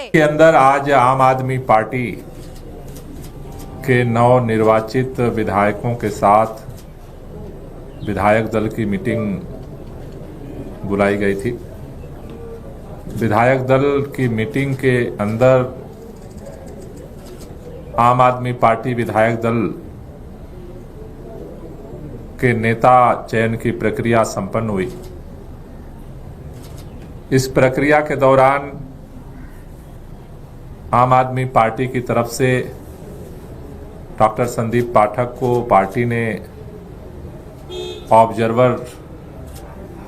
के अंदर आज आम आदमी पार्टी के नवनिर्वाचित विधायकों के साथ विधायक दल की मीटिंग बुलाई गई थी। विधायक दल की मीटिंग के अंदर आम आदमी पार्टी विधायक दल के नेता चयन की प्रक्रिया संपन्न हुई। इस प्रक्रिया के दौरान आम आदमी पार्टी की तरफ से डॉक्टर संदीप पाठक को पार्टी ने ऑब्जर्वर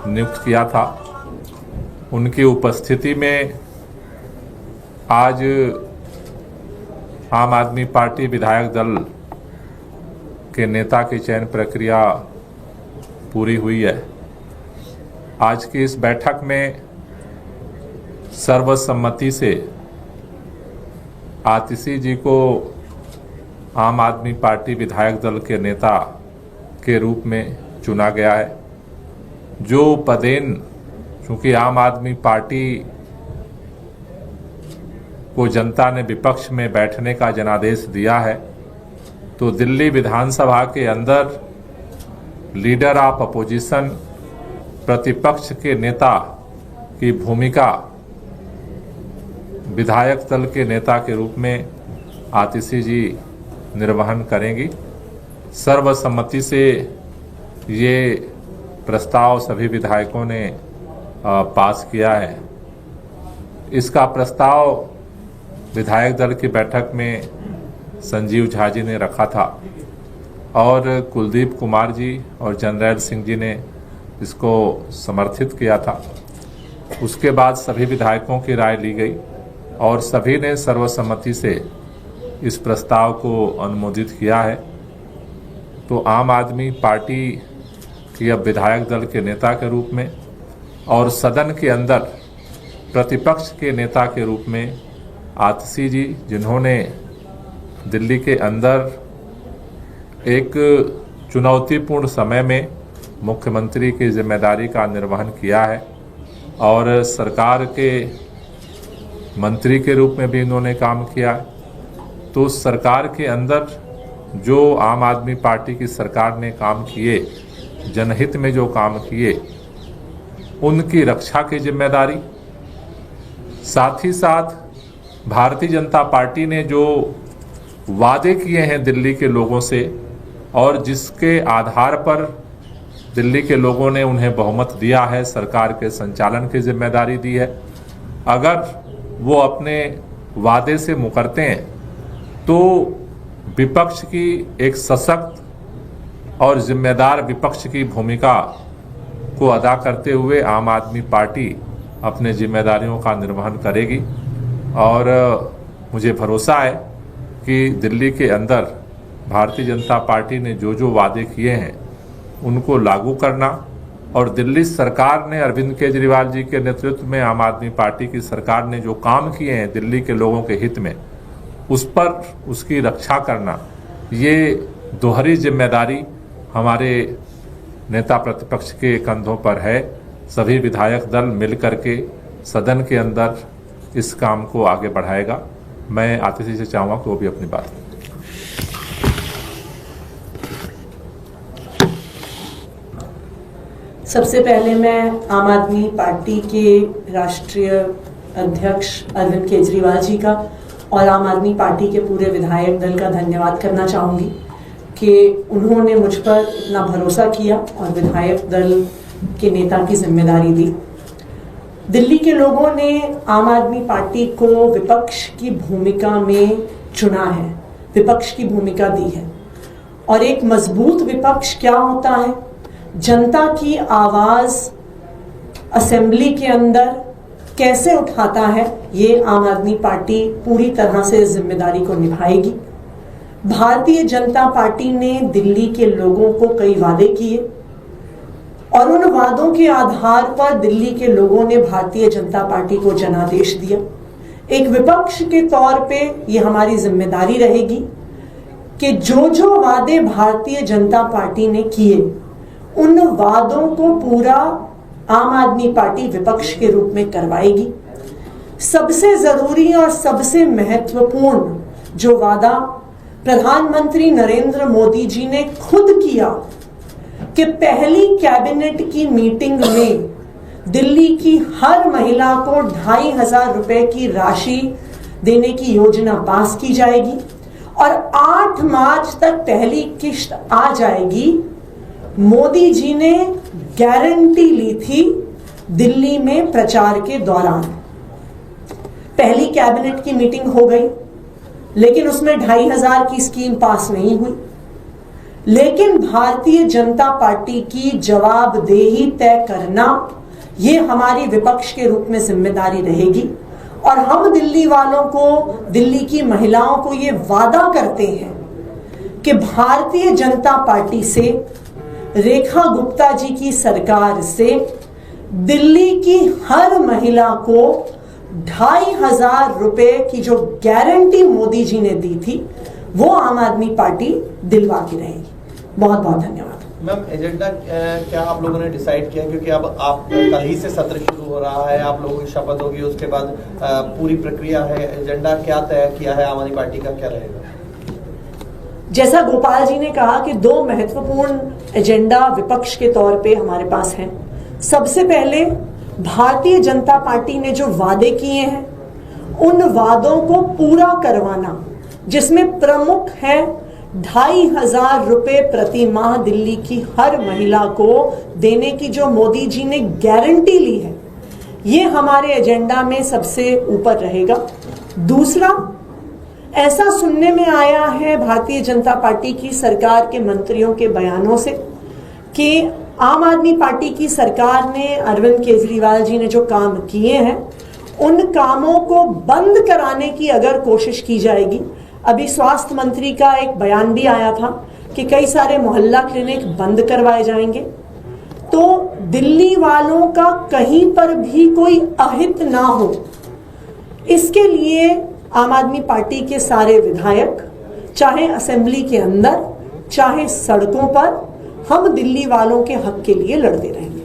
नियुक्त किया था। उनकी उपस्थिति में आज आम आदमी पार्टी विधायक दल के नेता की चयन प्रक्रिया पूरी हुई है। आज की इस बैठक में सर्वसम्मति से आतिशी जी को आम आदमी पार्टी विधायक दल के नेता के रूप में चुना गया है। जो पदेन चूंकि आम आदमी पार्टी को जनता ने विपक्ष में बैठने का जनादेश दिया है, तो दिल्ली विधानसभा के अंदर लीडर ऑफ अपोजिशन प्रतिपक्ष के नेता की भूमिका विधायक दल के नेता के रूप में आतिशी जी निर्वहन करेंगी। सर्वसम्मति से ये प्रस्ताव सभी विधायकों ने पास किया है। इसका प्रस्ताव विधायक दल की बैठक में संजीव झा जी ने रखा था और कुलदीप कुमार जी और जनरैल सिंह जी ने इसको समर्थित किया था। उसके बाद सभी विधायकों की राय ली गई और सभी ने सर्वसम्मति से इस प्रस्ताव को अनुमोदित किया है। तो आम आदमी पार्टी की अब विधायक दल के नेता के रूप में और सदन के अंदर प्रतिपक्ष के नेता के रूप में आतिशी जी, जिन्होंने दिल्ली के अंदर एक चुनौतीपूर्ण समय में मुख्यमंत्री की जिम्मेदारी का निर्वहन किया है और सरकार के मंत्री के रूप में भी इन्होंने काम किया है। तो सरकार के अंदर जो आम आदमी पार्टी की सरकार ने काम किए, जनहित में जो काम किए, उनकी रक्षा की जिम्मेदारी, साथ ही साथ भारतीय जनता पार्टी ने जो वादे किए हैं दिल्ली के लोगों से और जिसके आधार पर दिल्ली के लोगों ने उन्हें बहुमत दिया है, सरकार के संचालन की जिम्मेदारी दी है, अगर वो अपने वादे से मुकरते हैं तो विपक्ष की एक सशक्त और जिम्मेदार विपक्ष की भूमिका को अदा करते हुए आम आदमी पार्टी अपने जिम्मेदारियों का निर्वहन करेगी। और मुझे भरोसा है कि दिल्ली के अंदर भारतीय जनता पार्टी ने जो जो वादे किए हैं उनको लागू करना और दिल्ली सरकार ने अरविंद केजरीवाल जी के नेतृत्व में आम आदमी पार्टी की सरकार ने जो काम किए हैं दिल्ली के लोगों के हित में, उस पर उसकी रक्षा करना, ये दोहरी जिम्मेदारी हमारे नेता प्रतिपक्ष के कंधों पर है। सभी विधायक दल मिलकर के सदन के अंदर इस काम को आगे बढ़ाएगा। मैं आतिशी से चाहूँगा कि वो भी अपनी बात करें। सबसे पहले मैं आम आदमी पार्टी के राष्ट्रीय अध्यक्ष अरविंद केजरीवाल जी का और आम आदमी पार्टी के पूरे विधायक दल का धन्यवाद करना चाहूँगी कि उन्होंने मुझ पर इतना भरोसा किया और विधायक दल के नेता की जिम्मेदारी दी। दिल्ली के लोगों ने आम आदमी पार्टी को विपक्ष की भूमिका में चुना है, विपक्ष की भूमिका दी है। और एक मजबूत विपक्ष क्या होता है? जनता की आवाज असेंबली के अंदर कैसे उठाता है, ये आम आदमी पार्टी पूरी तरह से जिम्मेदारी को निभाएगी। भारतीय जनता पार्टी ने दिल्ली के लोगों को कई वादे किए और उन वादों के आधार पर दिल्ली के लोगों ने भारतीय जनता पार्टी को जनादेश दिया। एक विपक्ष के तौर पे ये हमारी जिम्मेदारी रहेगी कि जो जो वादे भारतीय जनता पार्टी ने किए उन वादों को पूरा आम आदमी पार्टी विपक्ष के रूप में करवाएगी। सबसे जरूरी और सबसे महत्वपूर्ण जो वादा प्रधानमंत्री नरेंद्र मोदी जी ने खुद किया कि पहली कैबिनेट की मीटिंग में दिल्ली की हर महिला को 2,500 रुपए की राशि देने की योजना पास की जाएगी और 8 मार्च तक पहली किश्त आ जाएगी। मोदी जी ने गारंटी ली थी दिल्ली में प्रचार के दौरान। पहली कैबिनेट की मीटिंग हो गई, लेकिन उसमें 2,500 की स्कीम पास नहीं हुई। लेकिन भारतीय जनता पार्टी की जवाबदेही तय करना ये हमारी विपक्ष के रूप में जिम्मेदारी रहेगी और हम दिल्ली वालों को, दिल्ली की महिलाओं को ये वादा करते हैं कि भारतीय जनता पार्टी से, रेखा गुप्ता जी की सरकार से दिल्ली की हर महिला को 2,500 रुपए की जो गारंटी मोदी जी ने दी थी वो आम आदमी पार्टी दिलवा के रहेगी। बहुत बहुत धन्यवाद। मैम, एजेंडा क्या आप लोगों ने डिसाइड किया, क्योंकि अब आप कल ही से सत्र शुरू हो रहा है, आप लोगों की शपथ होगी, उसके बाद पूरी प्रक्रिया है, एजेंडा क्या तय किया है आम आदमी पार्टी का, क्या रहेगा? जैसा गोपाल जी ने कहा कि 2 महत्वपूर्ण एजेंडा विपक्ष के तौर पे हमारे पास हैं। सबसे पहले भारतीय जनता पार्टी ने जो वादे किए हैं उन वादों को पूरा करवाना, जिसमें प्रमुख है 2,500 रुपए प्रति माह दिल्ली की हर महिला को देने की जो मोदी जी ने गारंटी ली है, ये हमारे एजेंडा में सबसे ऊपर रहेगा। दूसरा, ऐसा सुनने में आया है भारतीय जनता पार्टी की सरकार के मंत्रियों के बयानों से कि आम आदमी पार्टी की सरकार ने, अरविंद केजरीवाल जी ने जो काम किए हैं उन कामों को बंद कराने की अगर कोशिश की जाएगी। अभी स्वास्थ्य मंत्री का एक बयान भी आया था कि कई सारे मोहल्ला क्लिनिक बंद करवाए जाएंगे। तो दिल्ली वालों का कहीं पर भी कोई अहित ना हो, इसके लिए आम आदमी पार्टी के सारे विधायक, चाहे असेंबली के अंदर चाहे सड़कों पर, हम दिल्ली वालों के हक के लिए लड़ते रहेंगे।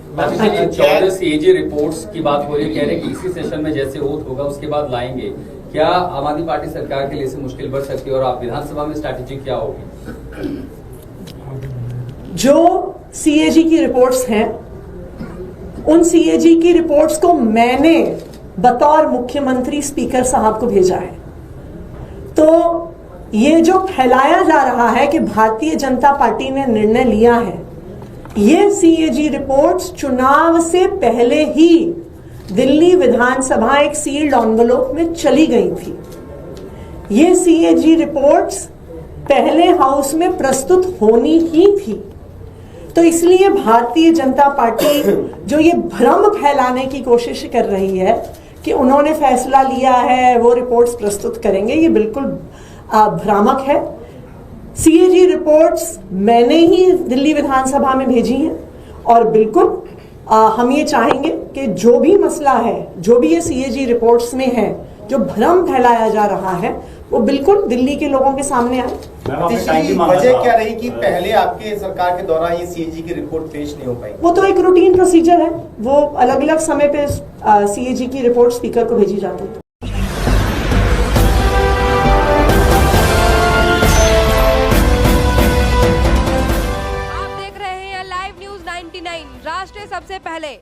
14 सीएजी रिपोर्ट्स की बात हो रही है, कह रहे हैं कि इसी सेशन में जैसे वोट होगा उसके बाद लाएंगे। क्या आम आदमी पार्टी सरकार के लिए से मुश्किल बढ़ सकती है और आप विधानसभा में स्ट्रैटेजी क्या होगी? जो सीएजी की रिपोर्ट्स हैं, उन सीएजी की रिपोर्ट्स को मैंने बतौर मुख्यमंत्री स्पीकर साहब को भेजा है। तो ये जो फैलाया जा रहा है कि भारतीय जनता पार्टी ने निर्णय लिया है, ये सीएजी रिपोर्ट्स चुनाव से पहले ही दिल्ली विधानसभा एक सील्ड एनवेलप में चली गई थी। ये सीएजी रिपोर्ट्स पहले हाउस में प्रस्तुत होनी ही थी। तो इसलिए भारतीय जनता पार्टी जो ये भ्रम फैलाने की कोशिश कर रही है कि उन्होंने फैसला लिया है, वो रिपोर्ट्स प्रस्तुत करेंगे, ये बिल्कुल भ्रामक है। सीएजी रिपोर्ट्स मैंने ही दिल्ली विधानसभा में भेजी हैं और बिल्कुल हम ये चाहेंगे कि जो भी मसला है, जो भी ये सीएजी रिपोर्ट्स में है, जो भ्रम फैलाया जा रहा है, वो बिल्कुल दिल्ली के लोगों के सामने आए। वजह क्या रही कि पहले आपके सरकार के दौरान ये सीएजी की रिपोर्ट पेश नहीं हो पाई? वो तो एक रूटीन प्रोसीजर है, वो अलग अलग समय पे सीएजी की रिपोर्ट स्पीकर को भेजी जाती है। आप देख रहे हैं लाइव न्यूज 99 राष्ट्र सबसे पहले।